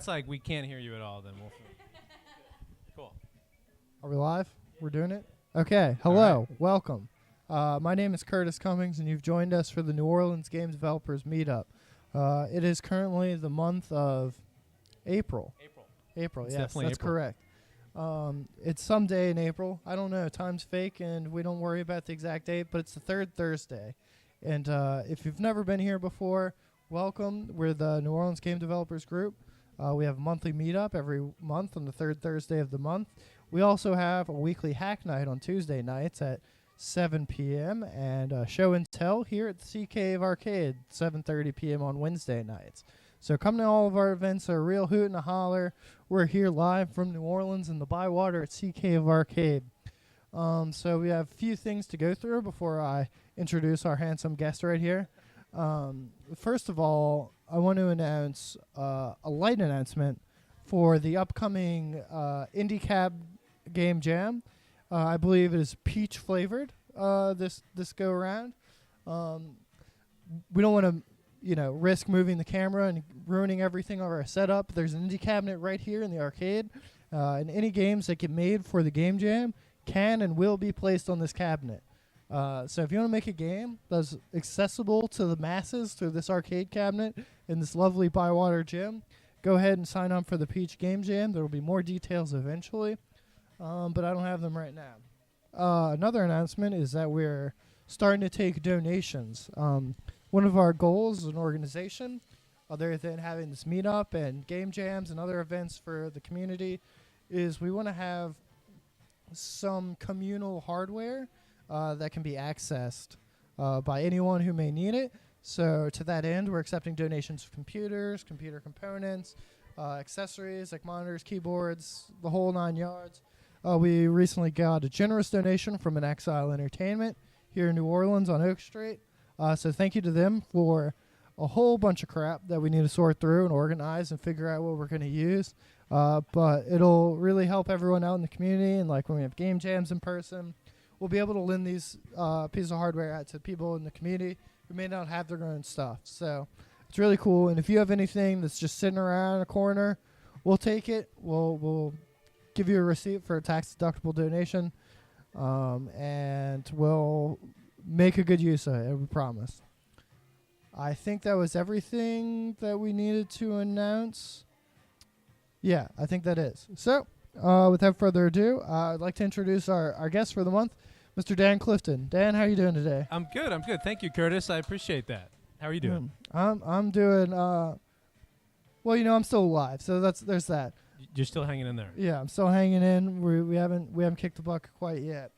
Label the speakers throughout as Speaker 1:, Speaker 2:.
Speaker 1: It's like we can't hear you at all. Then we'll. Cool.
Speaker 2: Are we live? We're doing it? Okay. Hello. Welcome. My name is Curtis Cummings, and you've joined us for the New Orleans Game Developers Meetup. It is currently the month of April. April,
Speaker 1: It's
Speaker 2: yes,
Speaker 1: definitely
Speaker 2: that's
Speaker 1: April.
Speaker 2: correct. It's some day in April. I don't know. Time's fake, and we don't worry about the exact date, but it's the third Thursday. And if you've never been here before, welcome. We're the New Orleans Game Developers Group. We have a monthly meetup every month on the third Thursday of the month. We also have a weekly hack night on Tuesday nights at 7 p.m. and show and tell here at the Sea Cave Arcade, 7:30 p.m. on Wednesday nights. So come to all of our events. They're a real hoot and a holler. We're here live from New Orleans in the Bywater at Sea Cave Arcade. So we have a few things to go through before I introduce our handsome guest right here. First of all, I want to announce a light announcement for the upcoming Indie Cab Game Jam. I believe it is peach flavored this go around. We don't want to risk moving the camera and ruining everything of our setup. There's an indie cabinet right here in the arcade, and any games that get made for the Game Jam can and will be placed on this cabinet. So if you want to make a game that's accessible to the masses through this arcade cabinet in this lovely Bywater gym, go ahead and sign up for the Peach Game Jam. There will be more details eventually, but I don't have them right now. Another announcement is that we're starting to take donations. One of our goals as an organization, other than having this meetup and game jams and other events for the community, is we want to have some communal hardware that can be accessed by anyone who may need it. So to that end, we're accepting donations for computers, computer components, accessories like monitors, keyboards, the whole 9 yards. We recently got a generous donation from an Exile Entertainment here in New Orleans on Oak Street. So thank you to them for a whole bunch of crap that we need to sort through and organize and figure out what we're going to use. But it'll really help everyone out in the community, and like when we have game jams in person, we'll be able to lend these pieces of hardware out to people in the community who may not have their own stuff. So it's really cool. And if you have anything that's just sitting around in a corner, we'll take it. We'll give you a receipt for a tax-deductible donation, and we'll make a good use of it, we promise. I think that was everything that we needed to announce. Yeah, I think that is. So, without further ado, I'd like to introduce our guest for the month, Mr. Dan Clifton. Dan, how are you doing today?
Speaker 1: I'm good. Thank you, Curtis. I appreciate that. How are you doing?
Speaker 2: I'm doing. Well, I'm still alive, so there's that.
Speaker 1: You're still hanging in there.
Speaker 2: Yeah, I'm still hanging in. We haven't kicked the bucket quite yet.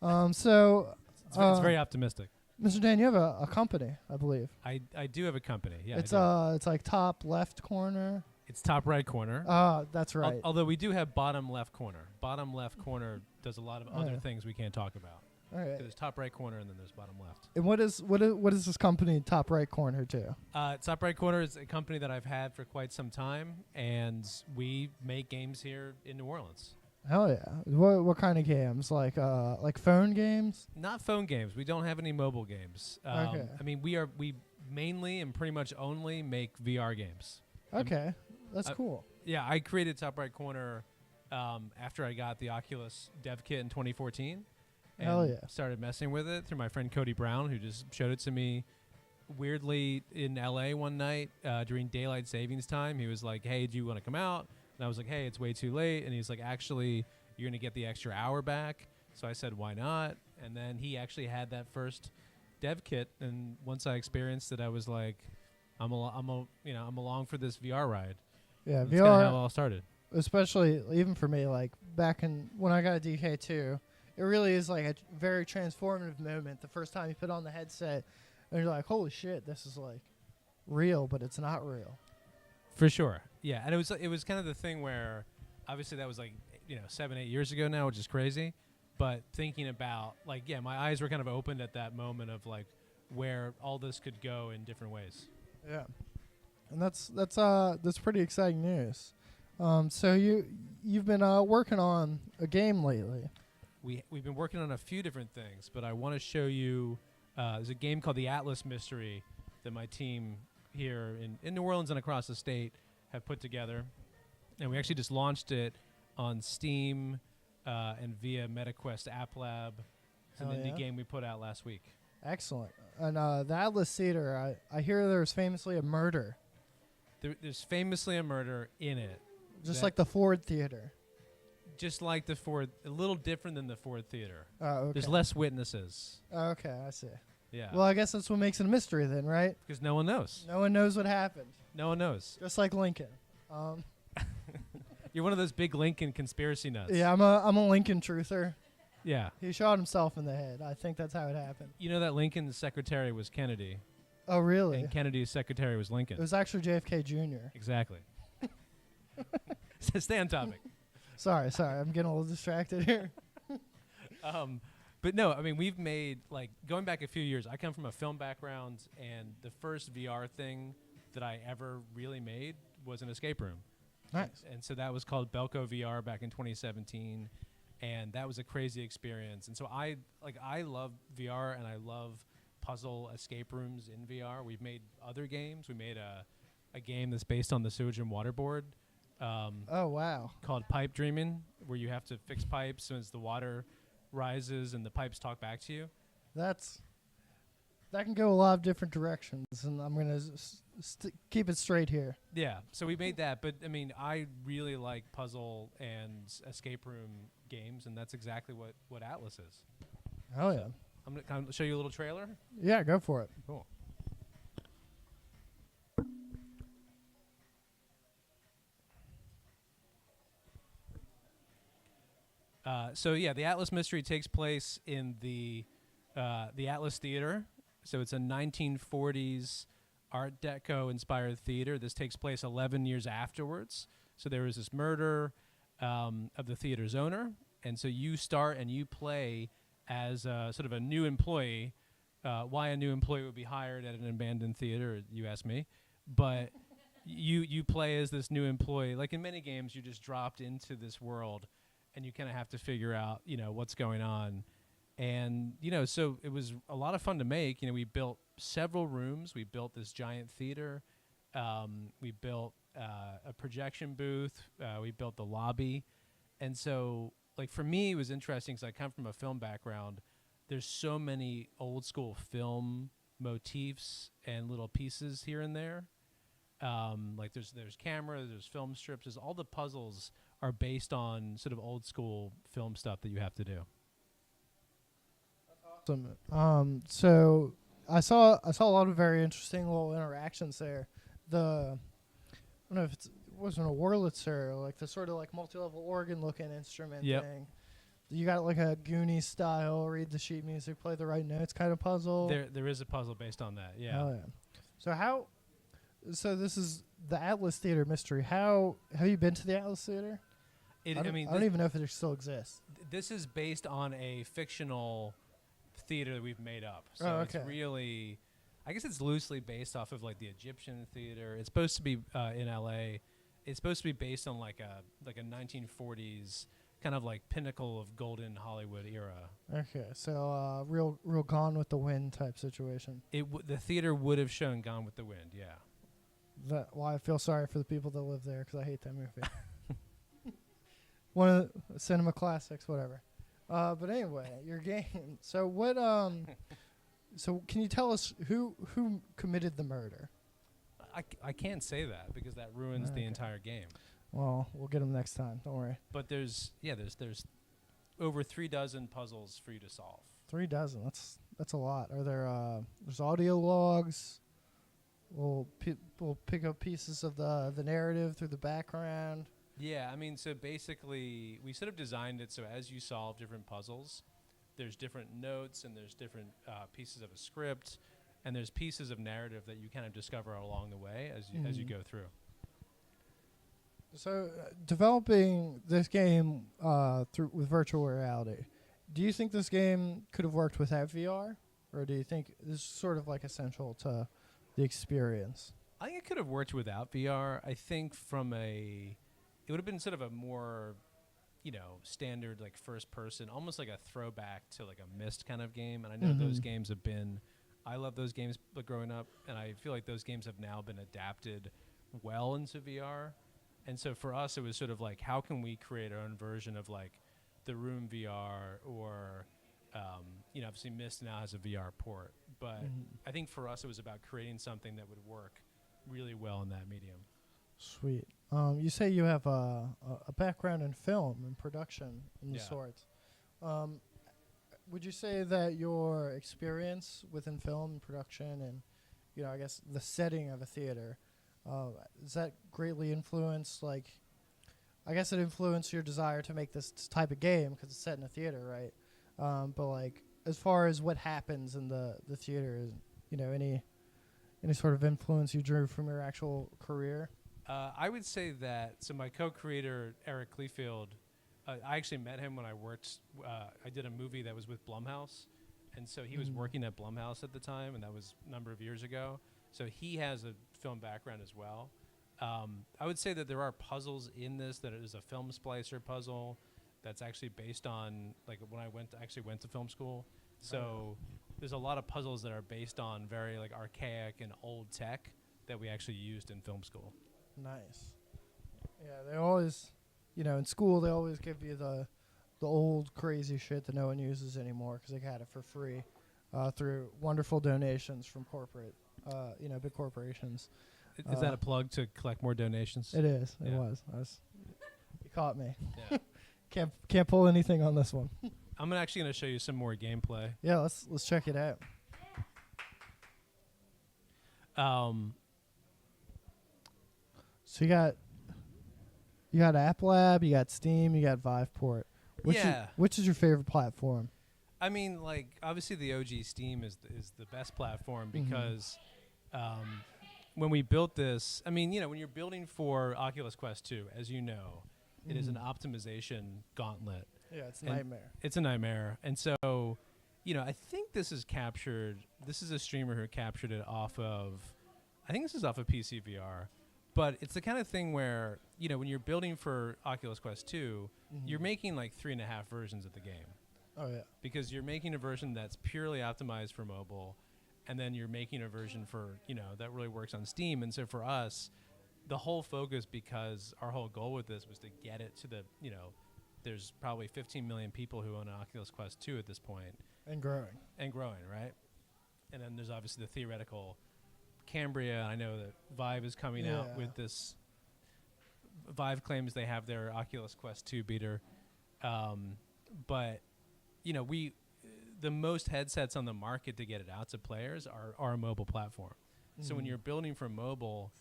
Speaker 2: So
Speaker 1: it's very optimistic.
Speaker 2: Mr. Dan, you have a company, I believe.
Speaker 1: I do have a company. Yeah,
Speaker 2: it's like top left corner.
Speaker 1: It's top right corner.
Speaker 2: That's right.
Speaker 1: Although we do have bottom left corner. Bottom left corner does a lot of other things we can't talk about.
Speaker 2: All right.
Speaker 1: There's top right corner and then there's bottom left.
Speaker 2: And what is this company top right corner do?
Speaker 1: Top right corner is a company that I've had for quite some time, and we make games here in New Orleans.
Speaker 2: Hell yeah! What kind of games? Like phone games?
Speaker 1: Not phone games. We don't have any mobile games.
Speaker 2: Okay.
Speaker 1: I mean, we mainly and pretty much only make VR games.
Speaker 2: Okay, that's cool.
Speaker 1: Yeah, I created Top Right Corner after I got the Oculus dev kit in 2014. And
Speaker 2: Hell yeah!
Speaker 1: started messing with it through my friend Cody Brown, who just showed it to me weirdly in LA one night during daylight savings time. He was like, "Hey, do you want to come out?" And I was like, "Hey, it's way too late." And he's like, "Actually, you're gonna get the extra hour back." So I said, "Why not?" And then he actually had that first dev kit, and once I experienced it, I was like, I'm along for this VR ride."
Speaker 2: Yeah,
Speaker 1: and
Speaker 2: VR.
Speaker 1: That's kind of how it all started.
Speaker 2: Especially even for me, like back when I got a DK2, it really is like a very transformative moment. The first time you put on the headset, and you're like, "Holy shit, this is like real," but it's not real.
Speaker 1: For sure. Yeah, and it was kind of the thing where obviously that was like 7-8 years ago now, which is crazy, but thinking about my eyes were kind of opened at that moment of like where all this could go in different ways.
Speaker 2: Yeah. And that's pretty exciting news. So you've been working on a game lately.
Speaker 1: We've been working on a few different things, but I want to show you there's a game called the Atlas Mystery that my team here in New Orleans and across the state have put together. And we actually just launched it on Steam and via MetaQuest App Lab. It's an indie game we put out last week.
Speaker 2: Excellent. And the Atlas Theater, I hear there's famously a murder.
Speaker 1: There's famously a murder in it.
Speaker 2: Just like the Ford Theater.
Speaker 1: Just like the Ford, a little different than the Ford Theater.
Speaker 2: Oh, okay.
Speaker 1: There's less witnesses.
Speaker 2: Oh, okay, I see.
Speaker 1: Yeah.
Speaker 2: Well, I guess that's what makes it a mystery then, right?
Speaker 1: Because no one knows.
Speaker 2: No one knows what happened.
Speaker 1: No one knows.
Speaker 2: Just like Lincoln.
Speaker 1: You're one of those big Lincoln conspiracy nuts.
Speaker 2: Yeah, I'm a Lincoln truther.
Speaker 1: Yeah.
Speaker 2: He shot himself in the head. I think that's how it happened.
Speaker 1: You know that Lincoln's secretary was Kennedy.
Speaker 2: Oh, really?
Speaker 1: And Kennedy's secretary was Lincoln.
Speaker 2: It was actually JFK Jr.
Speaker 1: Exactly. Stay on topic.
Speaker 2: Sorry. I'm getting a little distracted here.
Speaker 1: But no, I mean, we've made, like, going back a few years, I come from a film background, and the first VR thing that I ever really made was an escape room.
Speaker 2: Nice.
Speaker 1: And so that was called Belko VR back in 2017, and that was a crazy experience. And so I love VR, and I love puzzle escape rooms in VR. We've made other games. We made a game that's based on the Sewage and Water Board.
Speaker 2: Oh, wow.
Speaker 1: Called Pipe Dreaming, where you have to fix pipes as the water rises and the pipes talk back to you.
Speaker 2: That can go a lot of different directions, and I'm going to keep it straight here.
Speaker 1: Yeah, so we made that, but I mean, I really like puzzle and escape room games, and that's exactly what I'm is.
Speaker 2: Oh, yeah.
Speaker 1: I'm going to kind of show you a little trailer.
Speaker 2: Yeah, go for it.
Speaker 1: Cool. So yeah, the Atlas Mystery takes place in the Atlas Theater. So it's a 1940s Art Deco inspired theater. This takes place 11 years afterwards. So there was this murder of the theater's owner, and so you start and you play as sort of a new employee. Why a new employee would be hired at an abandoned theater, you ask me. But you play as this new employee. Like in many games, you're just dropped into this world, and you kind of have to figure out, what's going on. And, so it was a lot of fun to make. We built several rooms. We built this giant theater. We built a projection booth. We built the lobby. And so, like, for me, it was interesting because I come from a film background. There's so many old school film motifs and little pieces here and there. Like there's camera, there's film strips, there's all the puzzles are based on sort of old school film stuff that you have to do.
Speaker 2: Awesome. So I saw a lot of very interesting little interactions there. I don't know if it wasn't a Wurlitzer, like the sort of like multi-level organ looking instrument thing. You got like a Goonies style, read the sheet music, play the right notes kind of puzzle.
Speaker 1: There is a puzzle based on that. Yeah.
Speaker 2: Oh yeah. So this is the Atlas Theater Mystery. Have you been to the Atlas Theater? I don't even know if it still exists.
Speaker 1: This is based on a fictional theater that we've made up. So it's really, I guess it's loosely based off of like the Egyptian theater. It's supposed to be in LA. It's supposed to be based on like a 1940s kind of like pinnacle of golden Hollywood era.
Speaker 2: Okay, so real Gone with the Wind type situation.
Speaker 1: The theater would have shown Gone with the Wind, yeah.
Speaker 2: I feel sorry for the people that live there because I hate that movie. One of the cinema classics, whatever. But anyway, your game. So what? So can you tell us who committed the murder?
Speaker 1: I can't say that because that ruins the entire game.
Speaker 2: Well, we'll get them next time. Don't worry.
Speaker 1: But there's over 36 puzzles for you to solve.
Speaker 2: 36. That's a lot. Are there? There's audio logs. We'll pick up pieces of the narrative through the background.
Speaker 1: Yeah, I mean, so basically, we sort of designed it so as you solve different puzzles, there's different notes and there's different pieces of a script, and there's pieces of narrative that you kind of discover along the way as you go through.
Speaker 2: So, developing this game with virtual reality, do you think this game could have worked without VR, or do you think this is sort of like essential to the experience?
Speaker 1: I think it could have worked without VR. I think it would have been sort of a more, standard like first person, almost like a throwback to like a Myst kind of game. And I know those games have been, I love those games growing up, and I feel like those games have now been adapted well into VR. And so for us, it was sort of like, how can we create our own version of like the Room VR or, obviously Mist now has a VR port. But I think for us, it was about creating something that would work really well in that medium.
Speaker 2: Sweet. You say you have a background in film and production and the sorts. Would you say that your experience within film and production and, I guess the setting of a theater, does that greatly influence, like, I guess it influenced your desire to make this type of game because it's set in a theater, right? But, like, as far as what happens in the theater, any sort of influence you drew from your actual career?
Speaker 1: I would say that, so my co-creator, Eric Clifton, I actually met him when I worked, I did a movie that was with Blumhouse, and so he was working at Blumhouse at the time, and that was a number of years ago. So he has a film background as well. I would say that there are puzzles in this, that it is a film splicer puzzle that's actually based on, like, when I went to film school. So there's a lot of puzzles that are based on very, like, archaic and old tech that we actually used in film school.
Speaker 2: Nice. Yeah, they always, in school they always give you the old crazy shit that no one uses anymore because they got it for free through wonderful donations from corporate, big corporations.
Speaker 1: Is that a plug to collect more donations?
Speaker 2: It is. It was. You caught me.
Speaker 1: Yeah.
Speaker 2: Can't pull anything on this one.
Speaker 1: I'm actually going to show you some more gameplay.
Speaker 2: Yeah, let's check it out. So you got App Lab, you got Steam, you got Viveport. Which is your favorite platform?
Speaker 1: I mean, like, obviously the OG Steam is the best platform because when we built this, I mean, when you're building for Oculus Quest 2, as you know, it is an optimization gauntlet.
Speaker 2: Yeah, it's a nightmare.
Speaker 1: It's a nightmare. And so, I think this is a streamer who captured it off of PC VR. But it's the kind of thing where, when you're building for Oculus Quest 2, you're making like 3.5 versions of the game.
Speaker 2: Oh, yeah.
Speaker 1: Because you're making a version that's purely optimized for mobile, and then you're making a version for, that really works on Steam. And so for us, the whole focus, because our whole goal with this was to get it to the, there's probably 15 million people who own an Oculus Quest 2 at this point.
Speaker 2: And growing.
Speaker 1: Right? And then there's obviously the theoretical Cambria. I know that Vive is coming out with this. Vive claims they have their Oculus Quest 2 beater. But, the most headsets on the market to get it out to players are a mobile platform. So when you're building for mobile,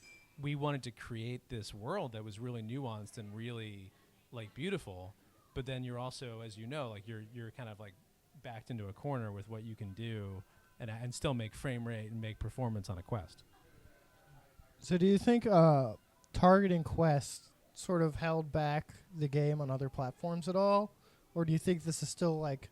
Speaker 1: we wanted to create this world that was really nuanced and really, like, beautiful. But then you're also, as you know, like, you're kind of, like, backed into a corner with what you can do and still make frame rate and make performance on a Quest.
Speaker 2: So do you think targeting Quest sort of held back the game on other platforms at all? Or do you think this is still, like,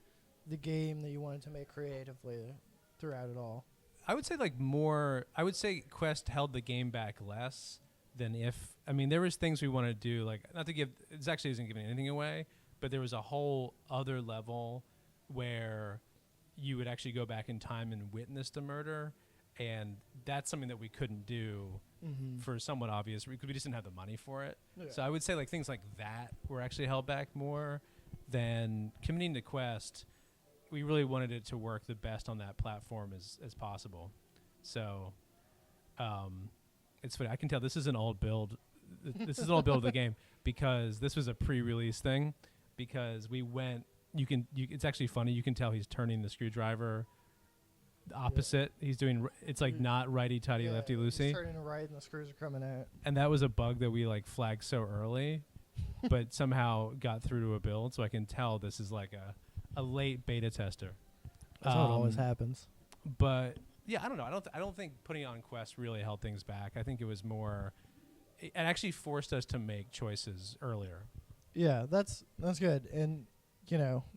Speaker 2: the game that you wanted to make creatively throughout it all?
Speaker 1: I would say, like, more... I would say Quest held the game back less than if... I mean, there was things we wanted to do, like, not to give... This actually isn't giving anything away, but there was a whole other level where you would actually go back in time and witness the murder, and that's something that we couldn't do for somewhat obvious because we just didn't have the money for it. Yeah. So I would say, like, things like that were actually held back more than committing to Quest. We really wanted it to work the best on that platform as possible. So it's funny. I can tell this is an old build. This is an old build of the game because this was a pre-release thing because we went... it's actually funny. You can tell he's turning the screwdriver opposite. Yeah. He's doing, it's like not righty-tighty, lefty-loosey.
Speaker 2: He's turning to right and the screws are coming out.
Speaker 1: And that was a bug that we, like, flagged so early, but somehow got through to a build. So I can tell this is like a late beta tester.
Speaker 2: That's how it always happens.
Speaker 1: But yeah, I don't know. I don't think putting it on Quest really held things back. I think it was more, it actually forced us to make choices earlier.
Speaker 2: Yeah, that's good. And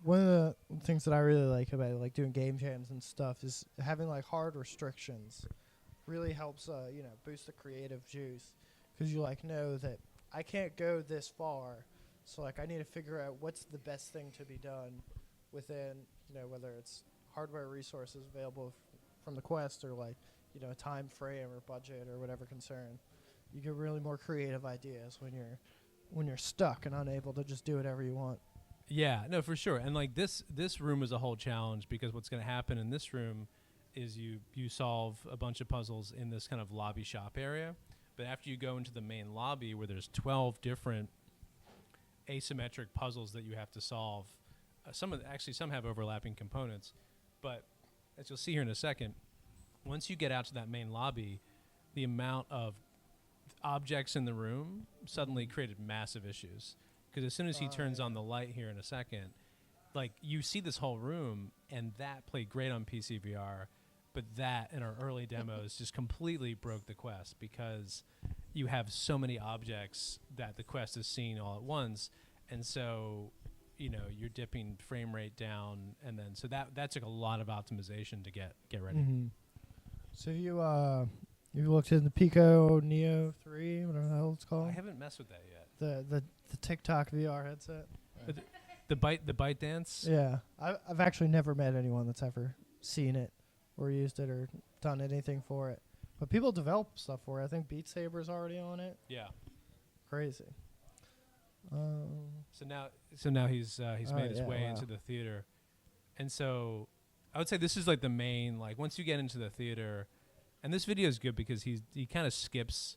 Speaker 2: one of the things that I really like about like doing game jams and stuff is having like hard restrictions really helps boost the creative juice because you like know that I can't go this far, so like I need to figure out what's the best thing to be done within whether it's hardware resources available from the Quest or like a time frame or budget or whatever concern. you get really more creative ideas when you're stuck and unable to just do whatever you want.
Speaker 1: Yeah, no, for sure. And like this room is a whole challenge because what's going to happen in this room is you solve a bunch of puzzles in this kind of lobby shop area, but after you go into the main lobby where there's 12 different asymmetric puzzles that you have to solve, some have overlapping components, but as you'll see here in a second, once you get out to that main lobby, the amount of objects in the room suddenly created massive issues. Because as soon as he turns on the light here in a second, like you see this whole room, and that played great on PC VR, but that in our early demos just completely broke the Quest because you have so many objects that the Quest is seeing all at once, and so you're dipping frame rate down, and then so that took a lot of optimization to get ready.
Speaker 2: Mm-hmm. So you looked in the Pico Neo 3, whatever the hell it's called.
Speaker 1: I haven't messed with that yet.
Speaker 2: The TikTok VR headset.
Speaker 1: The bite dance.
Speaker 2: Yeah, I've actually never met anyone that's ever seen it or used it or done anything for it. But people develop stuff for it. I think Beat Saber's already on it.
Speaker 1: Yeah.
Speaker 2: Crazy.
Speaker 1: So now he's made his way into the theater, and so I would say this is like the main, like once you get into the theater, and this video is good because he kind of skips.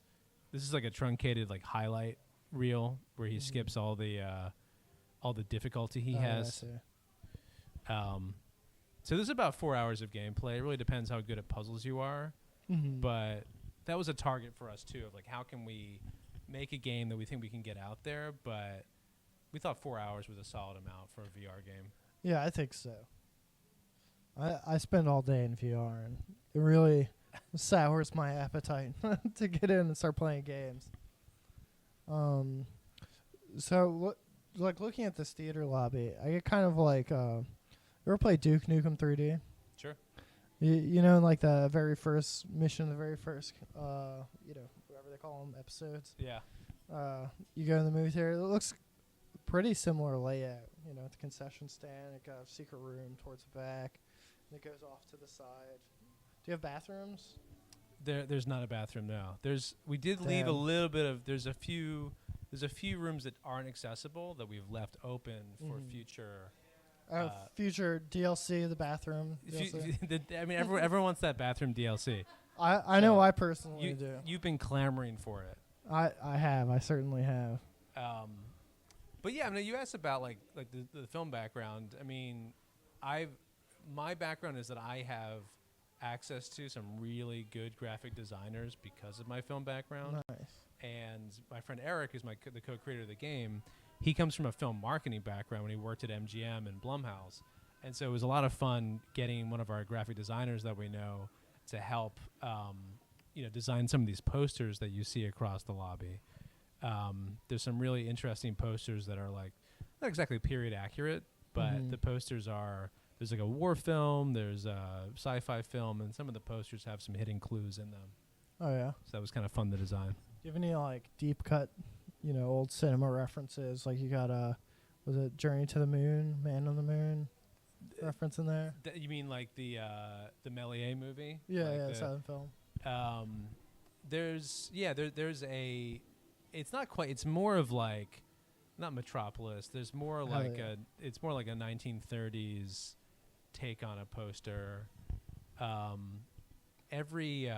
Speaker 1: This is like a truncated like highlight reel where he skips all the difficulty he has. So there's about 4 hours of gameplay. It really depends how good at puzzles you are, but that was a target for us too. Of like, how can we make a game that we think we can get out there? But we thought 4 hours was a solid amount for a VR game.
Speaker 2: Yeah, I think so. I spend all day in VR, and it really sours my appetite to get in and start playing games. So like looking at this theater lobby, I get kind of like, you ever play Duke Nukem 3D?
Speaker 1: Sure.
Speaker 2: You know, like the very first mission, the very first, whatever they call them, episodes.
Speaker 1: Yeah.
Speaker 2: You go in the movie theater. It looks pretty similar layout. You know, the concession stand. It got a secret room towards the back. And it goes off to the side. Do you have bathrooms?
Speaker 1: There's not a bathroom now. We did leave a little bit of. There's a few rooms that aren't accessible that we've left open for future.
Speaker 2: Future DLC, the bathroom.
Speaker 1: I mean, everyone wants that bathroom DLC.
Speaker 2: I know I personally do.
Speaker 1: You've been clamoring for it.
Speaker 2: I have. I certainly have.
Speaker 1: But yeah, I mean, you asked about like the film background. I mean, my background is that I have access to some really good graphic designers because of my film background.
Speaker 2: Nice.
Speaker 1: And my friend Eric, who's the co-creator of the game, he comes from a film marketing background when he worked at MGM and Blumhouse. And so it was a lot of fun getting one of our graphic designers that we know to help design some of these posters that you see across the lobby. There's some really interesting posters that are like not exactly period accurate, but the posters are, there's like a war film, there's a sci-fi film, and some of the posters have some hidden clues in them.
Speaker 2: Oh yeah.
Speaker 1: So that was kind of fun to design.
Speaker 2: Do you have any like deep cut, old cinema references? Like you got was it Journey to the Moon, Man on the Moon reference in there?
Speaker 1: You mean like the Méliès movie?
Speaker 2: Yeah,
Speaker 1: like
Speaker 2: the silent film.
Speaker 1: There's a, it's not quite, it's more of like, not Metropolis. There's more like it's more like a 1930s take on a poster. Every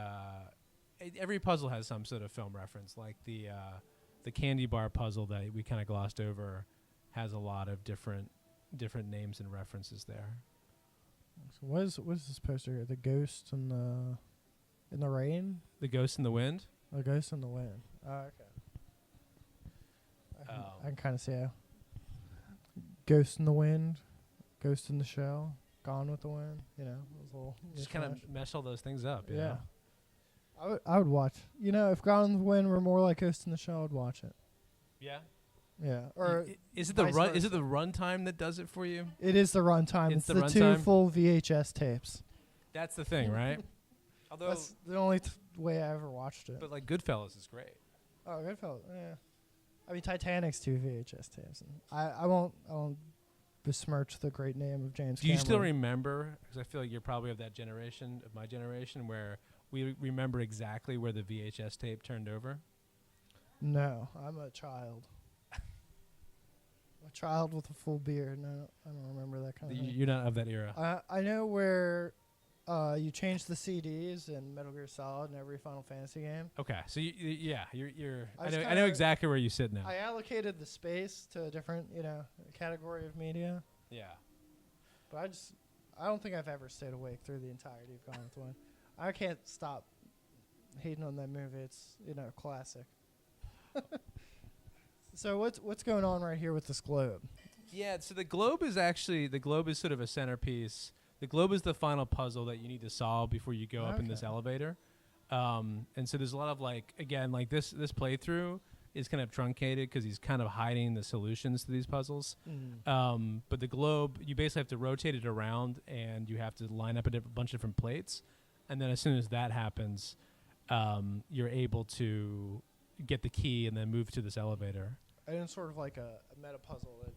Speaker 1: puzzle has some sort of film reference. Like the candy bar puzzle that we kind of glossed over has a lot of different names and references there.
Speaker 2: So what is this poster here? The ghost in the rain?
Speaker 1: The ghost in the wind?
Speaker 2: The ghost in the wind. Oh, okay. I can kind of see how. Ghost in the wind, ghost in the shell, gone with the wind. Those little
Speaker 1: just kind of mesh all those things up.
Speaker 2: Yeah. I would watch. If Gone with the Wind were more like Ghost in the Shell, I'd watch it.
Speaker 1: Yeah.
Speaker 2: Yeah. Or
Speaker 1: is it the run? Is it the runtime that does it for you?
Speaker 2: It is the runtime. It's the 2
Speaker 1: runtime?
Speaker 2: full VHS tapes.
Speaker 1: That's the thing, right? Although
Speaker 2: that's the only way I ever watched it.
Speaker 1: But like Goodfellas is great.
Speaker 2: Oh, Goodfellas. Yeah. I mean, Titanic's 2 VHS tapes. And I won't besmirch the great name of James Cameron.
Speaker 1: Do you still remember? Because I feel like you're probably of that generation, of my generation, where we remember exactly where the VHS tape turned over.
Speaker 2: No, I'm a child. A child with a full beard. No, I don't remember that kind of thing.
Speaker 1: You're not of that era.
Speaker 2: I know where you change the CDs in Metal Gear Solid in every Final Fantasy game.
Speaker 1: Okay, so you're.
Speaker 2: I
Speaker 1: I
Speaker 2: just
Speaker 1: know exactly where you sit now.
Speaker 2: I allocated the space to a different, category of media.
Speaker 1: Yeah.
Speaker 2: But I don't think I've ever stayed awake through the entirety of Gone with Wind. I can't stop hating on that movie. It's, classic. So what's going on right here with this globe?
Speaker 1: Yeah, so the globe is sort of a centerpiece. The globe is the final puzzle that you need to solve before you go up in this elevator. And so there's a lot of this playthrough is kind of truncated because he's kind of hiding the solutions to these puzzles. But the globe, you basically have to rotate it around and you have to line up a bunch of different plates. And then as soon as that happens, you're able to get the key and then move to this elevator.
Speaker 2: And it's sort of like a meta puzzle that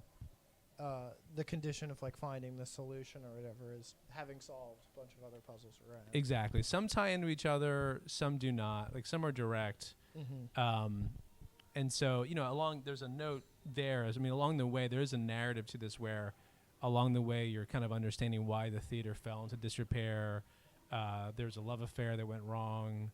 Speaker 2: the condition of finding the solution or whatever is having solved a bunch of other puzzles around.
Speaker 1: Exactly. Some tie into each other, some do not. Like some are direct. And so, there's a note there. Along the way, there is a narrative to this where along the way you're kind of understanding why the theater fell into disrepair. There's a love affair that went wrong.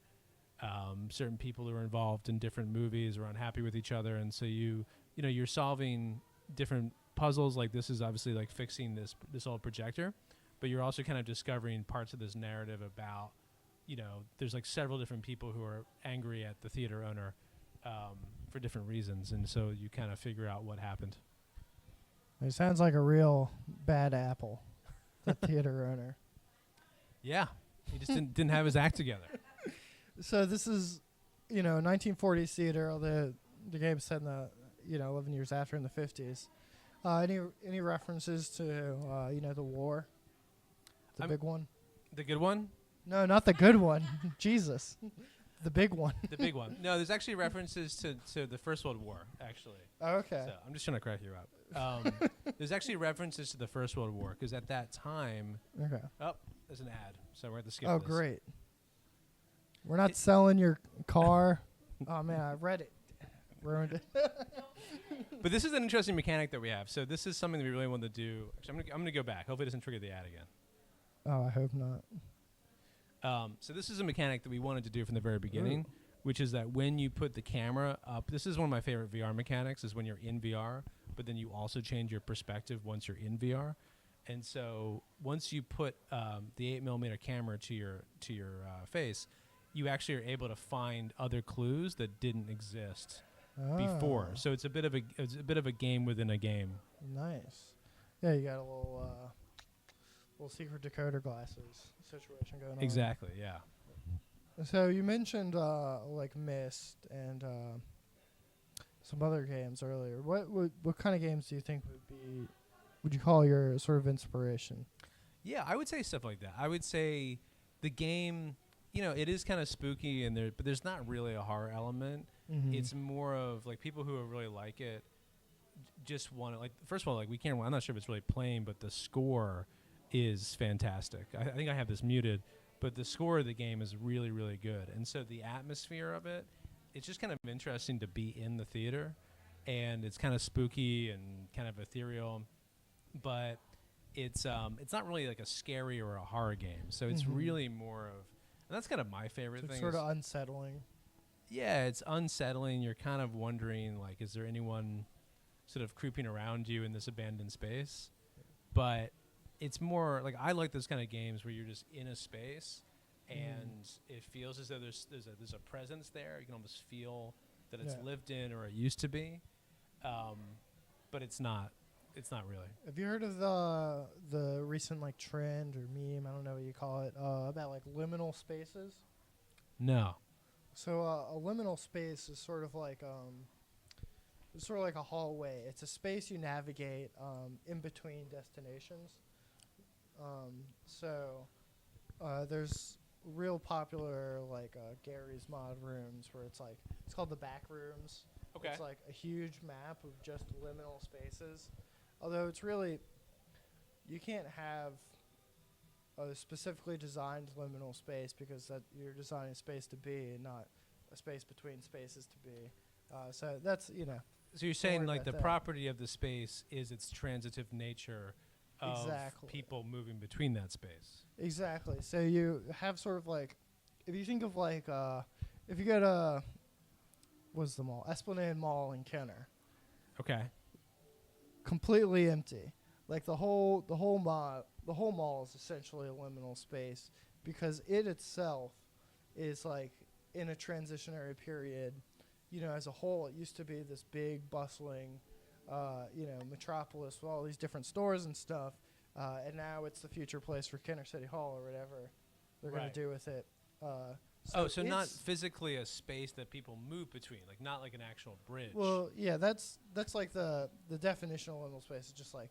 Speaker 1: Certain people who are involved in different movies are unhappy with each other, and so you're solving different puzzles. Like this is obviously like fixing this old projector, but you're also kind of discovering parts of this narrative about there's like several different people who are angry at the theater owner for different reasons, and so you kind of figure out what happened.
Speaker 2: It sounds like a real bad apple, the theater owner.
Speaker 1: Yeah, he just didn't have his act together.
Speaker 2: So this is, 1940s theater. The game's set in the, 11 years after in the 50s. Any references to, the war? The big one?
Speaker 1: The good one?
Speaker 2: No, not the good one. Jesus. The big one.
Speaker 1: The big one. No, there's actually references to the First World War, actually.
Speaker 2: Oh, okay.
Speaker 1: So I'm just trying to crack you up. There's actually references to the First World War, because at that time...
Speaker 2: Okay.
Speaker 1: Oh, there's an ad, so we're going to skip
Speaker 2: this. Oh, great. We're not selling your car. Oh, man, I read it. Ruined it.
Speaker 1: But this is an interesting mechanic that we have. So this is something that we really want to do. Actually, I'm going to go back. Hopefully it doesn't trigger the ad again.
Speaker 2: Oh, I hope not.
Speaker 1: So this is a mechanic that we wanted to do from the very beginning, which is that when you put the camera up, this is one of my favorite VR mechanics, is when you're in VR, but then you also change your perspective once you're in VR. And so once you put the 8mm camera to your face, you actually are able to find other clues that didn't exist before. So it's a bit of a game within a game.
Speaker 2: Nice. Yeah, you got a little secret decoder glasses situation going on.
Speaker 1: Exactly. Yeah.
Speaker 2: So you mentioned like Myst and some other games earlier. What kind of games do you think would you call your sort of inspiration?
Speaker 1: Yeah, I would say stuff like that. I would say the game, it is kind of spooky but there's not really a horror element. Mm-hmm. It's more of like people who really like it just want to, like, first of all, like I'm not sure if it's really playing, but the score is fantastic. I think I have this muted, but the score of the game is really, really good. And so the atmosphere of it, it's just kind of interesting to be in the theater, and it's kind of spooky and kind of ethereal, but it's not really like a scary or a horror game. So it's really more of, and that's kind of my favorite thing.
Speaker 2: It's sort of unsettling.
Speaker 1: Yeah, it's unsettling. You're kind of wondering, like, is there anyone sort of creeping around you in this abandoned space? But it's more like, I like those kind of games where you're just in a space and it feels as though there's a presence there. You can almost feel that it's lived in, or it used to be, but it's not. It's not really.
Speaker 2: Have you heard of the recent like trend or meme? I don't know what you call it. About like liminal spaces.
Speaker 1: No.
Speaker 2: So a liminal space is sort of like a hallway. It's a space you navigate in between destinations. So there's real popular like Gary's Mod rooms where it's called the back rooms.
Speaker 1: Okay.
Speaker 2: It's like a huge map of just liminal spaces. Although it's really, you can't have a specifically designed liminal space because that you're designing a space to be and not a space between spaces to be. So that's
Speaker 1: So you're saying
Speaker 2: worry
Speaker 1: like
Speaker 2: about
Speaker 1: the
Speaker 2: that.
Speaker 1: property of the space is its transitive nature of
Speaker 2: Exactly.
Speaker 1: people moving between that space.
Speaker 2: Exactly. So you have sort of like, if you think of like, if you go to, what's the mall? Esplanade Mall in Kenner.
Speaker 1: Okay.
Speaker 2: Completely empty. Like the whole mall is essentially a liminal space because it itself is like in a transitionary period. As a whole, it used to be this big, bustling, metropolis with all these different stores and stuff. And now it's the future place for Kenner City Hall or whatever they're going
Speaker 1: Right.
Speaker 2: to do with it.
Speaker 1: So not
Speaker 2: it's-
Speaker 1: physically a space that people move between, like not like an actual bridge.
Speaker 2: Well, yeah, that's like the definition of liminal space is just like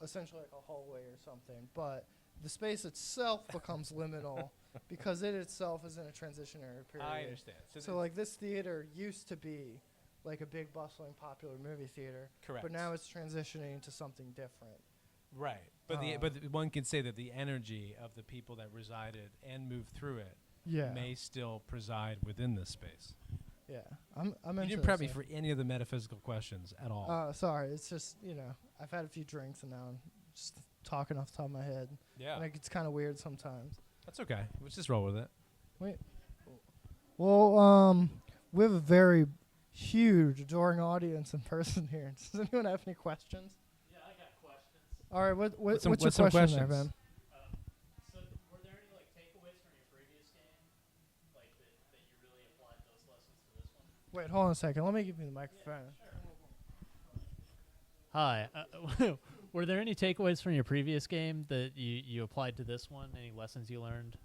Speaker 2: essentially like a hallway or something. But the space itself becomes liminal because it itself is in a transitionary period.
Speaker 1: I understand.
Speaker 2: So like this theater used to be like a big bustling popular movie theater,
Speaker 1: correct.
Speaker 2: but now it's transitioning to something different.
Speaker 1: right. But one could say that the energy of the people that resided and moved through it
Speaker 2: Yeah.
Speaker 1: may still preside within this space.
Speaker 2: Yeah. I'm
Speaker 1: You
Speaker 2: into
Speaker 1: didn't prep me
Speaker 2: this,
Speaker 1: for any of the metaphysical questions at all.
Speaker 2: sorry, it's just, I've had a few drinks and now I'm just talking off the top of my head.
Speaker 1: Yeah.
Speaker 2: Like it's kind of weird sometimes.
Speaker 1: That's okay. Let's just roll with it.
Speaker 2: Well, we have a very huge, adoring audience in person here. Does anyone have any questions?
Speaker 3: Yeah, I got questions.
Speaker 2: All right, what's your
Speaker 1: what's some
Speaker 2: question there,
Speaker 1: questions?
Speaker 2: Ben?
Speaker 3: So, were there any takeaways from your previous game, that you really applied those lessons to this one?
Speaker 2: Wait, hold on a second. Let me give you the microphone.
Speaker 3: Hi. Were there any takeaways from your previous game that you applied to this one? Any lessons you learned?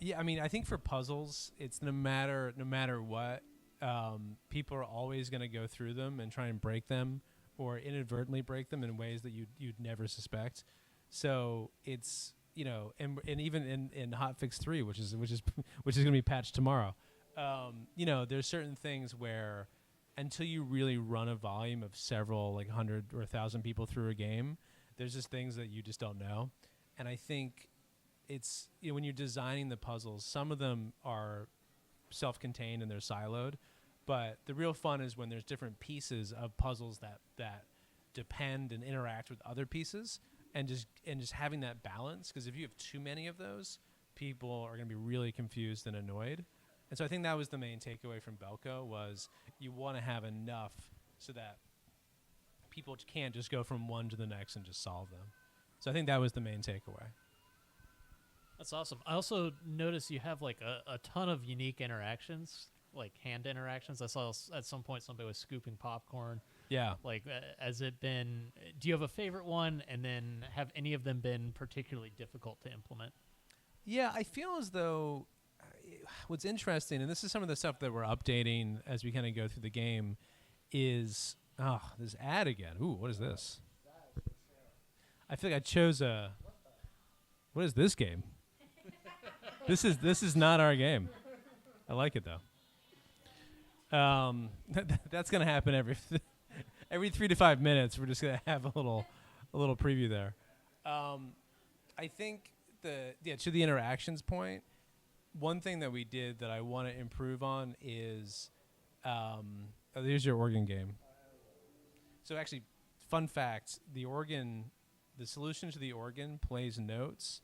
Speaker 1: Yeah, I mean, I think for puzzles, it's no matter what, people are always going to go through them and try and break them or inadvertently break them in ways that you'd never suspect. So it's and even in Hotfix 3, which is going to be patched tomorrow, there's certain things where until you really run a volume of several 100 or 1,000 people through a game, there's just things that you just don't know. And I think it's when you're designing the puzzles, some of them are self-contained and they're siloed, but the real fun is when there's different pieces of puzzles that depend and interact with other pieces, and just having that balance. Because if you have too many of those, people are going to be really confused and annoyed. And so I think that was the main takeaway from Belko was you want to have enough so that people can't just go from one to the next and just solve them. So I think that was the main takeaway.
Speaker 3: That's awesome. I also noticed you have a ton of unique interactions, like hand interactions. I saw at some point somebody was scooping popcorn.
Speaker 1: Yeah.
Speaker 3: Has it been? Do you have a favorite one? And then have any of them been particularly difficult to implement?
Speaker 1: Yeah, I feel as though what's interesting, and this is some of the stuff that we're updating as we kind of go through the game, is this ad again. Ooh, what is this? I feel like I chose a. What is this game? This is not our game. I like it though. That's gonna happen every 3 to 5 minutes. We're just gonna have a little preview there. I think to the interactions point, one thing that we did that I want to improve on is, here's your organ game. So actually, fun fact: the solution to the organ plays notes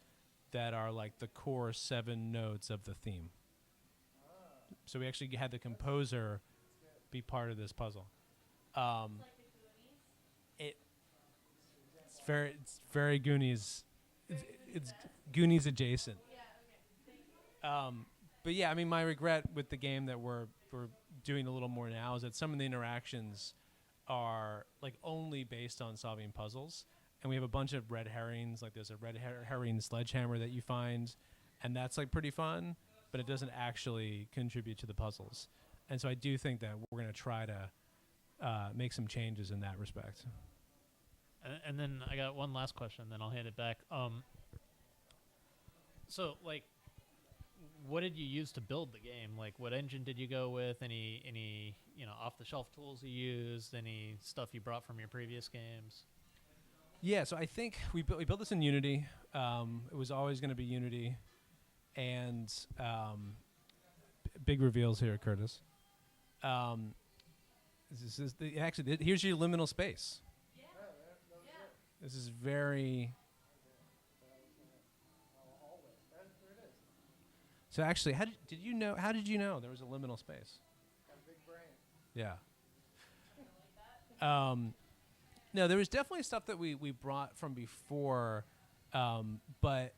Speaker 1: that are like the core 7 notes of the theme. So we actually had the composer be part of this puzzle. It's very Goonies. It's Goonies adjacent. But yeah, I mean, my regret with the game that we're doing a little more now is that some of the interactions are only based on solving puzzles, and we have a bunch of red herrings. There's a red herring sledgehammer that you find, and that's pretty fun, but it doesn't actually contribute to the puzzles. And so I do think that we're going to try to make some changes in that respect.
Speaker 3: And then I got one last question, then I'll hand it back. So what did you use to build the game? What engine did you go with? Any off-the-shelf tools you used? Any stuff you brought from your previous games?
Speaker 1: Yeah, so I think we built this in Unity. It was always going to be Unity, and big reveals here, Curtis. This is here's your liminal space. This is very. So actually, how did you know? How did you know there was a liminal space?
Speaker 2: Got a big brain.
Speaker 1: Yeah. No, there was definitely stuff that we brought from before, but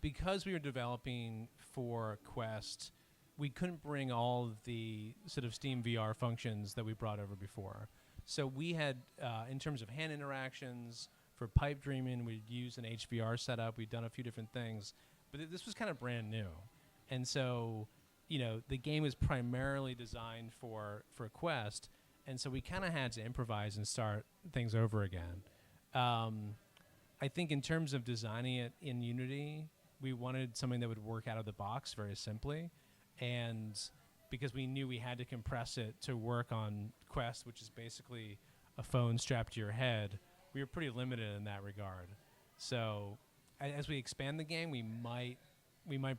Speaker 1: because we were developing for Quest, we couldn't bring all of the sort of Steam VR functions that we brought over before. So we had, in terms of hand interactions, for pipe dreaming, we'd use an HVR setup. We'd done a few different things, but this was kind of brand new. And so, the game was primarily designed for Quest, and so we kind of had to improvise and start things over again. I think in terms of designing it in Unity, we wanted something that would work out of the box very simply, and because we knew we had to compress it to work on Quest, which is basically a phone strapped to your head, we were pretty limited in that regard. So as we expand the game, we might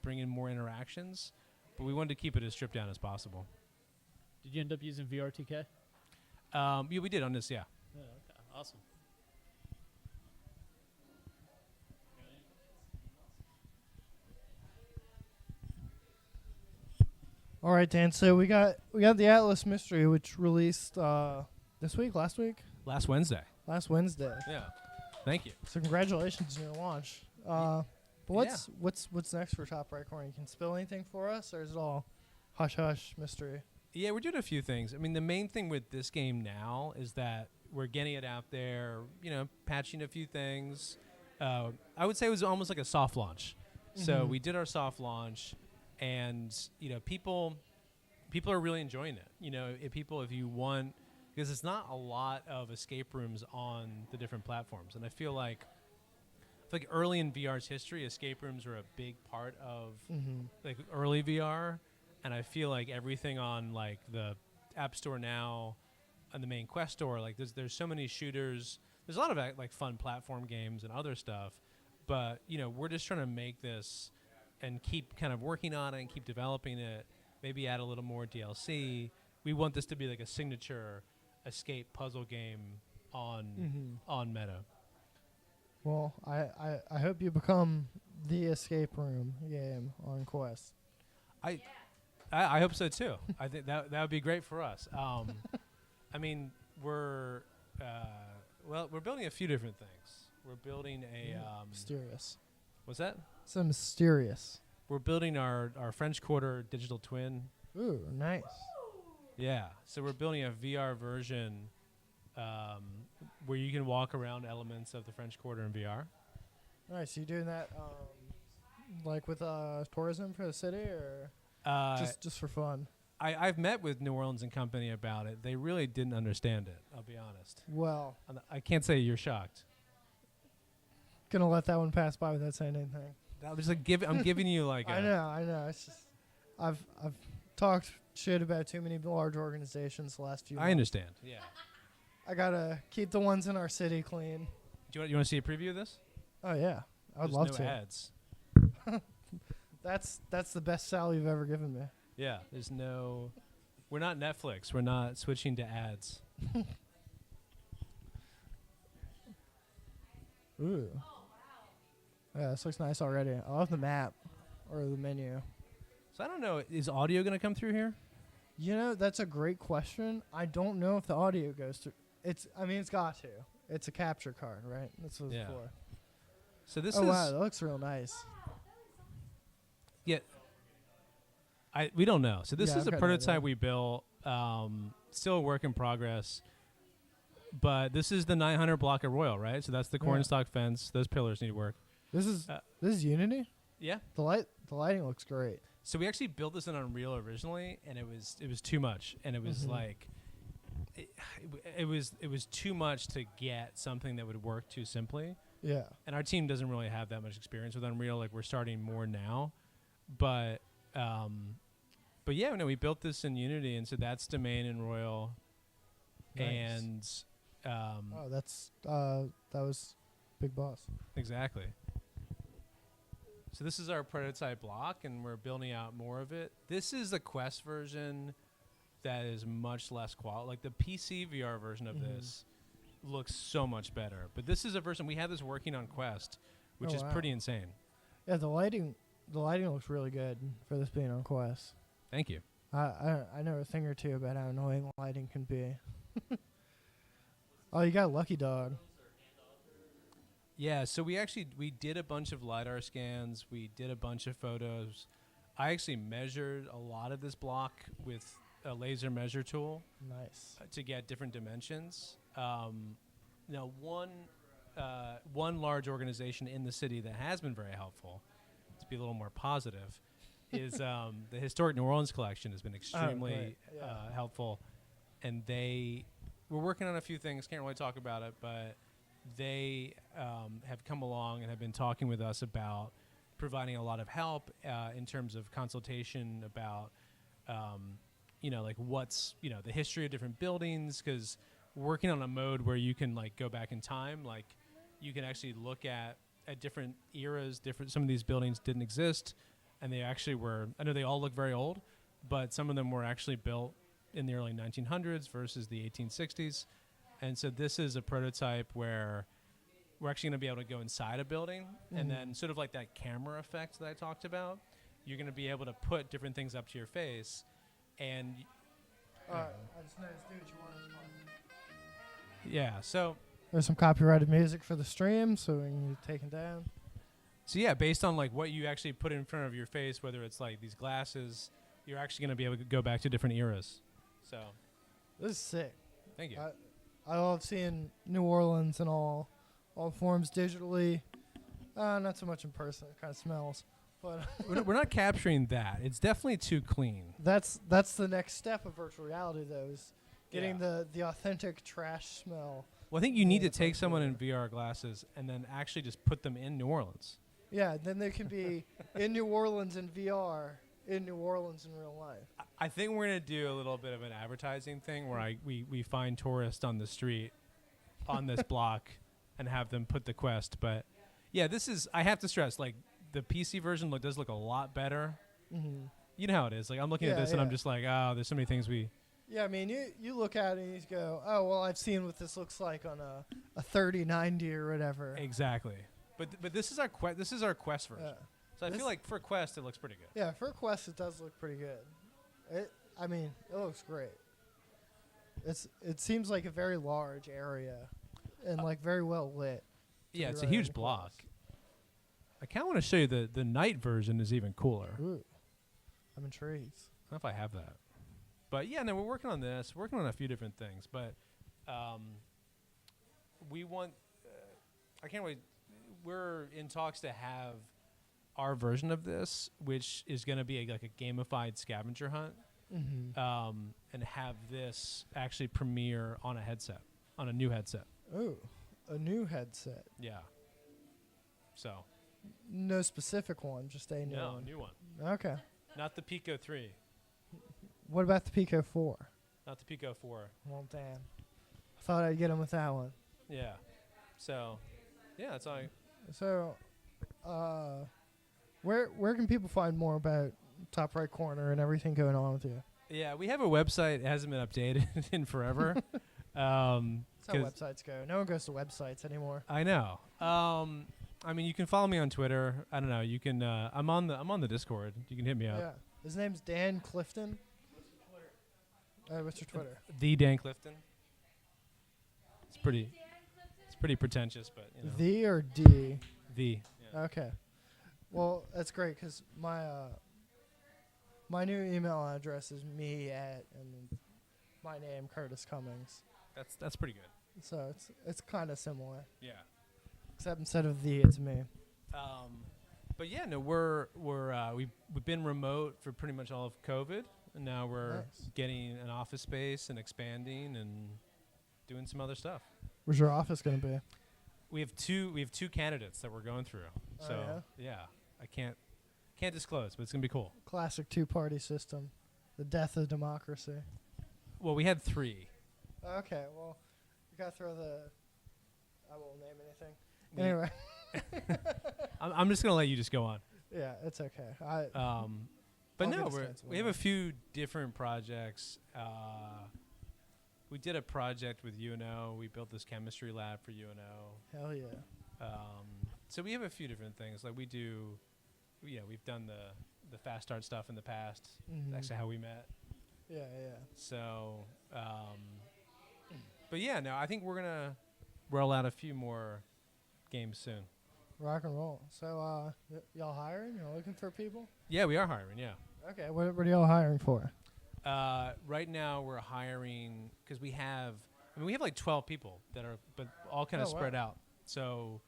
Speaker 1: bring in more interactions, but we wanted to keep it as stripped down as possible.
Speaker 3: Did you end up using VRTK?
Speaker 1: Yeah, we did on this, yeah.
Speaker 3: Yeah, okay. Awesome.
Speaker 2: All right, Dan. So we got the Atlas Mystery, which released last week.
Speaker 1: Last Wednesday.
Speaker 2: Last Wednesday.
Speaker 1: Yeah. Thank you.
Speaker 2: So congratulations on your launch. But what's next for Top Right Corner? You can spill anything for us, or is it all hush hush mystery?
Speaker 1: Yeah, we're doing a few things. I mean, the main thing with this game now is that we're getting it out there, patching a few things. I would say it was almost like a soft launch. Mm-hmm. So we did our soft launch, and people are really enjoying it. If you want, because it's not a lot of escape rooms on the different platforms, and I feel like early in VR's history, escape rooms were a big part of like early VR, and I feel like everything on like the App Store now and the main Quest store, like there's so many shooters. There's a lot of like fun platform games and other stuff, but we're just trying to make this and keep kind of working on it and keep developing it. Maybe add a little more DLC. We want this to be like a signature escape puzzle game on Meta.
Speaker 2: Well, I hope you become the escape room game on Quest.
Speaker 1: I hope so too. I think that would be great for us. I mean, we're building a few different things. We're building a
Speaker 2: mysterious.
Speaker 1: What's that?
Speaker 2: So mysterious.
Speaker 1: We're building our French Quarter digital twin.
Speaker 2: Ooh, nice.
Speaker 1: Yeah. So we're building a VR version where you can walk around elements of the French Quarter in VR.
Speaker 2: Nice. You doing that like with tourism for the city, or just for fun?
Speaker 1: I've met with New Orleans and company about it. They really didn't understand it, I'll be honest.
Speaker 2: Well,
Speaker 1: I can't say you're shocked.
Speaker 2: Gonna let that one pass by without saying anything.
Speaker 1: I'm just I'm giving you like
Speaker 2: I know. It's just I've talked shit about too many large organizations the last few months.
Speaker 1: I understand. Yeah.
Speaker 2: I gotta keep the ones in our city clean.
Speaker 1: You want to see a preview of this?
Speaker 2: Oh yeah, I would
Speaker 1: There's
Speaker 2: love
Speaker 1: no
Speaker 2: to.
Speaker 1: ads.
Speaker 2: That's the best sal you've ever given me.
Speaker 1: Yeah, we're not Netflix. We're not switching to ads.
Speaker 2: Ooh. Yeah, this looks nice already. I love the map or the menu.
Speaker 1: So I don't know. Is audio going to come through here?
Speaker 2: That's a great question. I don't know if the audio goes through. It's got to. It's a capture card, right? That's what it's for.
Speaker 1: So this
Speaker 2: is. Oh wow, that looks real nice.
Speaker 1: Yeah. We don't know. So this is a prototype we built. Still a work in progress. But this is the 900 block of Royal, right? So that's the cornstalk fence. Those pillars need work.
Speaker 2: This is Unity?
Speaker 1: Yeah.
Speaker 2: The lighting looks great.
Speaker 1: So we actually built this in Unreal originally, and it was too much, and it was like it was too much to get something that would work too simply.
Speaker 2: Yeah.
Speaker 1: And our team doesn't really have that much experience with Unreal. Like we're starting more now, but yeah, no, we built this in Unity, and so that's Domain and Royal,
Speaker 2: nice.
Speaker 1: And
Speaker 2: that was Big Boss.
Speaker 1: Exactly. So this is our prototype block, and we're building out more of it. This is the Quest version. that is much less quality. Like the PC VR version of this looks so much better. But this is a version we have this working on Quest, which is pretty insane.
Speaker 2: Yeah, the lighting looks really good for this being on Quest.
Speaker 1: Thank you.
Speaker 2: I know a thing or two about how annoying lighting can be. Oh, you got Lucky Dog.
Speaker 1: Yeah, so we did a bunch of LiDAR scans. We did a bunch of photos. I actually measured a lot of this block with a laser measure tool.
Speaker 2: Nice.
Speaker 1: To get different dimensions. Now, one large organization in the city that has been very helpful, to be a little more positive, is the Historic New Orleans Collection has been extremely helpful. And we're working on a few things, can't really talk about it, but they have come along and have been talking with us about providing a lot of help in terms of consultation about, like what's, the history of different buildings, because we're working on a mode where you can like go back in time, like you can actually look at different eras, some of these buildings didn't exist, and they actually were, I know they all look very old, but some of them were actually built in the early 1900s versus the 1860s. And so this is a prototype where we're actually going to be able to go inside a building and then sort of like that camera effect that I talked about, you're going to be able to put different things up to your face. And
Speaker 2: I just noticed, dude, you want to
Speaker 1: yeah, so
Speaker 2: there's some copyrighted music for the stream, so we can be taken down.
Speaker 1: So yeah, based on like what you actually put in front of your face, whether it's like these glasses, you're actually going to be able to go back to different eras. So
Speaker 2: this is sick.
Speaker 1: Thank you.
Speaker 2: I love seeing New Orleans in all forms digitally. Not so much in person. It kind of smells. But
Speaker 1: we're not capturing that. It's definitely too clean.
Speaker 2: That's the next step of virtual reality, though, is getting the authentic trash smell.
Speaker 1: Well, I think you need to take someone in VR glasses and then actually just put them in New Orleans.
Speaker 2: Yeah, then they can be in New Orleans in VR, in New Orleans in real life.
Speaker 1: I think we're going to do a little bit of an advertising thing where we find tourists on the street on this block and have them put the Quest. But, yeah, this is, I have to stress, like, the PC version does look a lot better. Mm-hmm. You know how it is. Like, I'm looking at this and I'm just like, oh, there's so many things we...
Speaker 2: Yeah, I mean, you look at it and you go, oh, well, I've seen what this looks like on a 3090 or whatever.
Speaker 1: Exactly. But this is our Quest version. Yeah. So I feel like for Quest, it looks pretty good.
Speaker 2: Yeah, for Quest, it does look pretty good. It looks great. It seems like a very large area and like very well lit.
Speaker 1: Yeah, it's a huge block. I kind of want to show you the night version is even cooler.
Speaker 2: Ooh, I'm intrigued.
Speaker 1: I don't know if I have that. But yeah, no, we're working on this. We're working on a few different things. But we want, I can't wait. We're in talks to have our version of this, which is going to be like a gamified scavenger hunt, and have this actually premiere on a new headset.
Speaker 2: Oh, a new headset.
Speaker 1: Yeah. So.
Speaker 2: No specific one, just a new one.
Speaker 1: No, new one.
Speaker 2: Okay.
Speaker 1: Not the Pico 3.
Speaker 2: What about the Pico 4?
Speaker 1: Not the Pico 4.
Speaker 2: Well, damn. I thought I'd get him with that one.
Speaker 1: Yeah. So, yeah, that's all.
Speaker 2: So, where can people find more about Top Right Corner and everything going on with you?
Speaker 1: Yeah, we have a website. It hasn't been updated in forever.
Speaker 2: That's how websites go. No one goes to websites anymore.
Speaker 1: I know. I mean, you can follow me on Twitter. I don't know. You can. I'm on the Discord. You can hit me up.
Speaker 2: Yeah. His name's Dan Clifton. What's your Twitter?
Speaker 1: The Dan Clifton. It's pretty pretentious, but you know.
Speaker 2: The or D?
Speaker 1: The. Yeah.
Speaker 2: Okay. Well, that's great because my new email address is and my name Curtis Cummings.
Speaker 1: That's pretty good.
Speaker 2: So it's kind of similar.
Speaker 1: Yeah.
Speaker 2: Except instead of the, it's me.
Speaker 1: But yeah, no, we've been remote for pretty much all of COVID, and now we're getting an office space and expanding and doing some other stuff.
Speaker 2: Where's your office going to be?
Speaker 1: We have two candidates that we're going through. So yeah, I can't disclose, but it's gonna be cool.
Speaker 2: Classic two-party system, the death of democracy.
Speaker 1: Well, we had 3.
Speaker 2: Okay, well, you gotta throw the. I won't name anything. Anyway.
Speaker 1: I'm just gonna let you just go on.
Speaker 2: Yeah, it's okay.
Speaker 1: But
Speaker 2: I'll
Speaker 1: no,
Speaker 2: get a stencil
Speaker 1: we have a
Speaker 2: one.
Speaker 1: few different projects. We did a project with UNO. We built this chemistry lab for UNO.
Speaker 2: Hell yeah.
Speaker 1: So we have a few different things. Like we do, we've done the fast start stuff in the past.
Speaker 2: Mhm.
Speaker 1: That's actually how we met.
Speaker 2: Yeah, yeah.
Speaker 1: So, but yeah, no, I think we're gonna roll out a few more games soon.
Speaker 2: Rock and roll. So, y'all hiring? Y'all looking for people?
Speaker 1: Yeah, we are hiring. Yeah.
Speaker 2: Okay, what are y'all hiring for?
Speaker 1: Right now we're hiring because we have like 12 people that are, but all kind of
Speaker 2: Oh,
Speaker 1: spread
Speaker 2: wow.
Speaker 1: out. So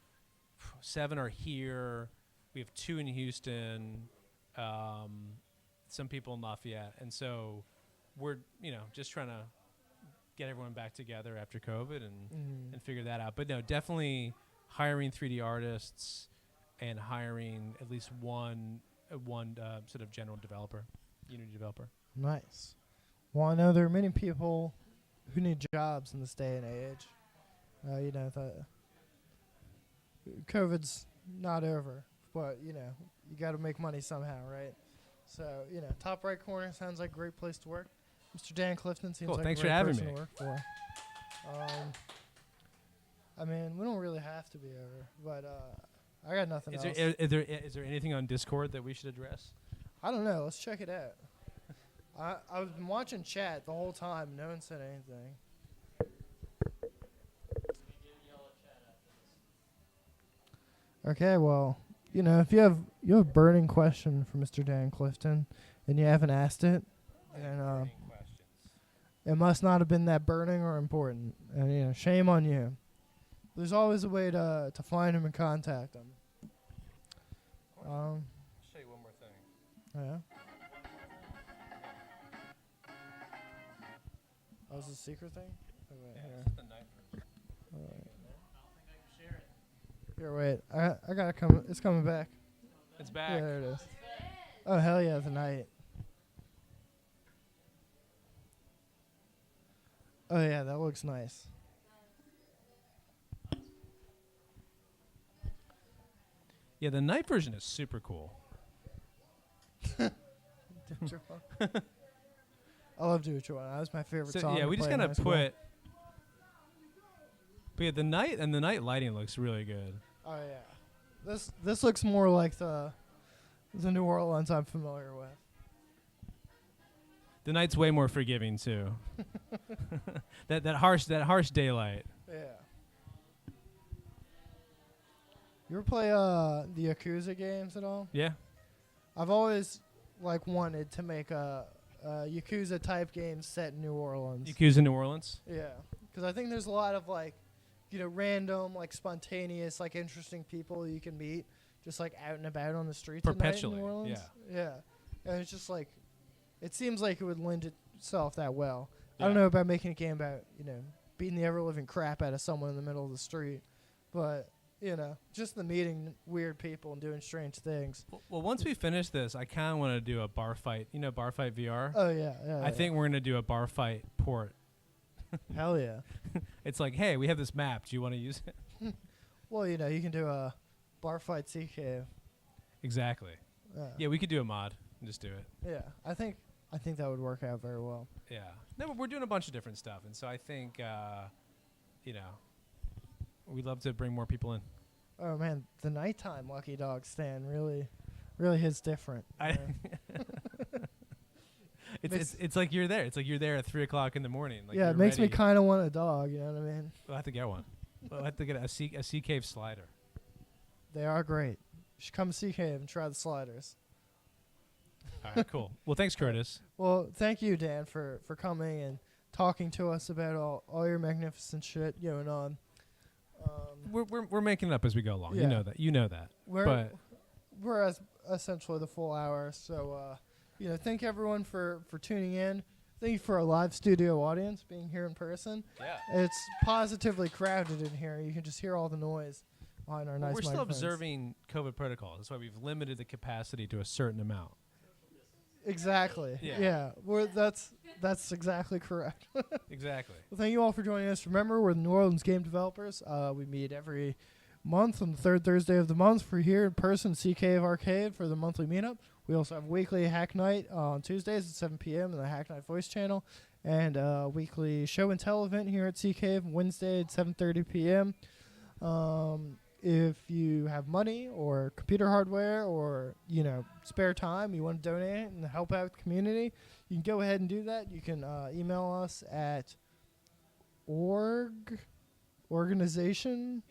Speaker 1: 7 are here. We have 2 in Houston. Some people in Lafayette, and so we're just trying to get everyone back together after COVID and figure that out. But no, definitely hiring 3D artists and hiring at least one sort of general developer, Unity developer.
Speaker 2: Nice. Well, I know there are many people who need jobs in this day and age. The COVID's not over, but you got to make money somehow, right? So, top right corner sounds like a great place to work. Mr. Dan Clifton seems
Speaker 1: Cool,
Speaker 2: like
Speaker 1: thanks
Speaker 2: a
Speaker 1: for
Speaker 2: great
Speaker 1: having
Speaker 2: person
Speaker 1: me.
Speaker 2: to work for. I mean, we don't really have to be over, but I got nothing else.
Speaker 1: Is there anything on Discord that we should address?
Speaker 2: I don't know. Let's check it out. I've been watching chat the whole time. No one said anything. Okay, well, if you have a burning question for Mr. Dan Clifton and you haven't asked it, then it must not have been that burning or important. And shame on you. There's always a way to find him and contact him.
Speaker 1: I'll show you one more thing.
Speaker 2: Yeah. Oh, is this a secret thing? Oh, wait, here.
Speaker 1: the knife version.
Speaker 2: Here, wait. I gotta come. It's coming back.
Speaker 1: It's
Speaker 2: Yeah,
Speaker 1: back.
Speaker 2: there it is. Oh, hell yeah, the night. Oh, yeah, that looks nice.
Speaker 1: Yeah, the night version is super cool.
Speaker 2: Do what you want. I love Do What You Want. That was my favorite
Speaker 1: So
Speaker 2: song.
Speaker 1: yeah,
Speaker 2: to
Speaker 1: we just
Speaker 2: play in
Speaker 1: kind
Speaker 2: high
Speaker 1: of
Speaker 2: school.
Speaker 1: put. But yeah, the night lighting looks really good.
Speaker 2: Oh yeah, this looks more like the New Orleans I'm familiar with.
Speaker 1: The night's way more forgiving too. that harsh daylight.
Speaker 2: Yeah. You ever play the Yakuza games at all?
Speaker 1: Yeah.
Speaker 2: I've always wanted to make a Yakuza type game set in New Orleans.
Speaker 1: Yakuza New Orleans.
Speaker 2: Yeah, because I think there's a lot of random, spontaneous, interesting people you can meet just out and about on the streets at night in
Speaker 1: Perpetually,
Speaker 2: New Orleans.
Speaker 1: yeah.
Speaker 2: Yeah, and it's just it seems like it would lend itself that well. I
Speaker 1: Yeah.
Speaker 2: don't know about making a game about beating the ever living crap out of someone in the middle of the street, but just the meeting weird people and doing strange things.
Speaker 1: Well, once we finish this, I kind of want to do a bar fight. Bar fight VR.
Speaker 2: Oh yeah, yeah.
Speaker 1: I think we're gonna do a bar fight port.
Speaker 2: hell yeah.
Speaker 1: It's like, hey, we have this map. Do you want to use it?
Speaker 2: Well, you can do a bar fight sea cave.
Speaker 1: Exactly. Yeah, we could do a mod and just do it.
Speaker 2: Yeah, I think that would work out very well.
Speaker 1: Yeah. No, but we're doing a bunch of different stuff, and so I think, we'd love to bring more people in.
Speaker 2: Oh man, the nighttime Lucky Dog stand really hits different.
Speaker 1: It's like you're there. It's like you're there at 3:00 in the morning. Like
Speaker 2: yeah,
Speaker 1: you're
Speaker 2: it makes me
Speaker 1: ready.
Speaker 2: kind of want a dog. You know what I mean?
Speaker 1: We'll have to get one. We'll have to get a sea cave slider.
Speaker 2: They are great. You should come to Sea Cave and try the sliders.
Speaker 1: All right, cool. Well, thanks, Curtis.
Speaker 2: Well, thank you, Dan, for coming and talking to us about all your magnificent shit going on.
Speaker 1: We're making it up as we go along.
Speaker 2: Yeah.
Speaker 1: You know that.
Speaker 2: We're essentially the full hour. So, thank everyone for tuning in. Thank you for our live studio audience being here in person.
Speaker 1: Yeah.
Speaker 2: It's positively crowded in here. You can just hear all the noise behind our nice
Speaker 1: We're still
Speaker 2: microphones.
Speaker 1: observing COVID protocols. That's why we've limited the capacity to a certain amount.
Speaker 2: Exactly.
Speaker 1: Yeah.
Speaker 2: That's exactly correct.
Speaker 1: Exactly.
Speaker 2: Well, thank you all for joining us. Remember, we're the New Orleans game developers. We meet every month on the third Thursday of the month for here in person, Sea Cave Arcade for the monthly meetup. We also have weekly Hack Night on Tuesdays at 7 p.m. in the Hack Night Voice channel, and weekly show and tell event here at Sea Cave Wednesday at 7:30 p.m. If you have money or computer hardware or spare time, you want to donate and help out the community, you can go ahead and do that. You can email us at organization.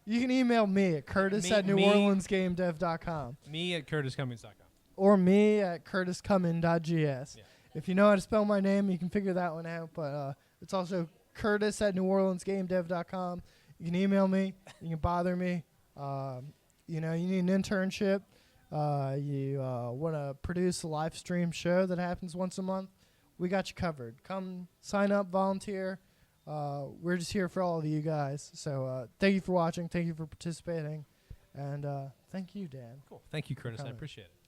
Speaker 2: You can email me at curtis@neworleansgamedev.com.
Speaker 1: Me at curtiscummings.com.
Speaker 2: Or me at curtiscumming.gs.
Speaker 1: Yeah.
Speaker 2: If you know how to spell my name, you can figure that one out. But it's also curtis@neworleansgamedev.com. You can email me. You can bother me. You need an internship. You want to produce a live stream show that happens once a month. We got you covered. Come sign up, volunteer. We're just here for all of you guys. So thank you for watching. Thank you for participating. And thank you, Dan.
Speaker 1: Cool. Thank you, Curtis. I
Speaker 2: coming.
Speaker 1: appreciate it.